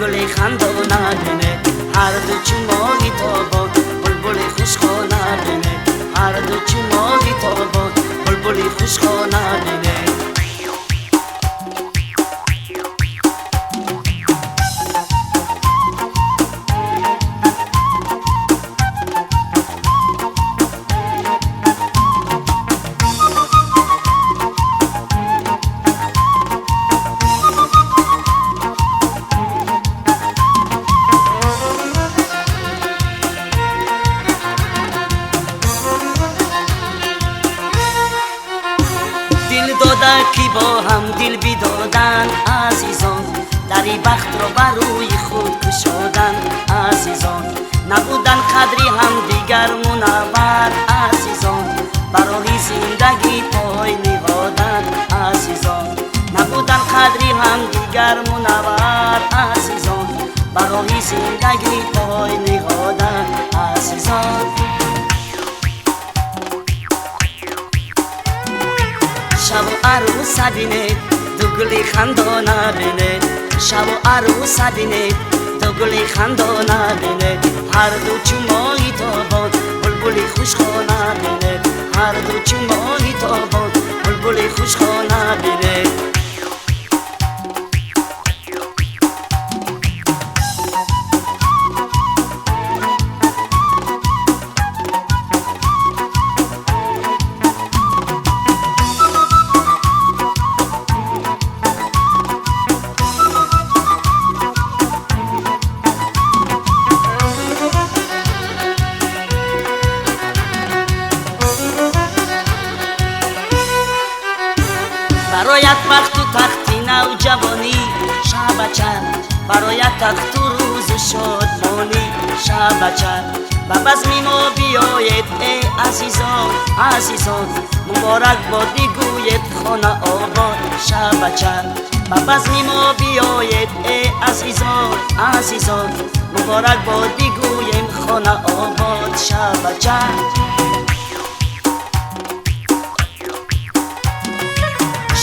گلی خندانه بینه هر دو چو ماهی تابان بلبل خوشخانه بینه هر دو چو ماهی تابان بلبل خوشخانه بینه دل داده کی با هم دل بیدادن عزیزان دری بخت را بر روی خود کشادن عزیزان نبودن قدری هم دیگر منور عزیزان برای زندگی پای نهادن عزیزان نبودن قدری هم دیگر منور عزیزان برای زندگی پای نهادن عزیزان شب و عروس بینه دو گلی خندانه بینه شب و عروس بینه دو گلی خندانه بینه هر دو چو ماهی تابان بلبل خوشخانه بینه هر دو چو ماهی تابان بلبل خوشخانه بینه برایت وقت و تختی نوجوانی شبچر برایت تخت و روز شادمانی شبچر به بزم ما بیاید ای عزیزان عزیزان مبارک باد بگوید خانه آباد شبچر به بزم ما بیاید ای عزیزان عزیزان مبارک باد بگویم خانه آباد شبچر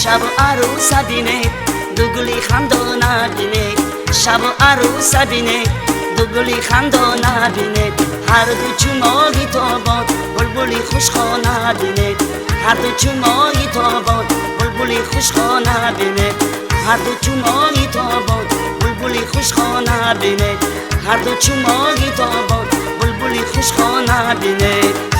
شب و عروس بینه دو گلی خندانه بینه شب و عروس بینه دو گلی خندانه بینه هر دو چو ماهی تابان بلبل خوشخانه بینه هر دو چو ماهی تابان بلبل خوشخانه بینه هر دو چو ماهی تابان بلبل خوشخانه بینه هر دو چو ماهی تابان بلبل خوشخانه بینه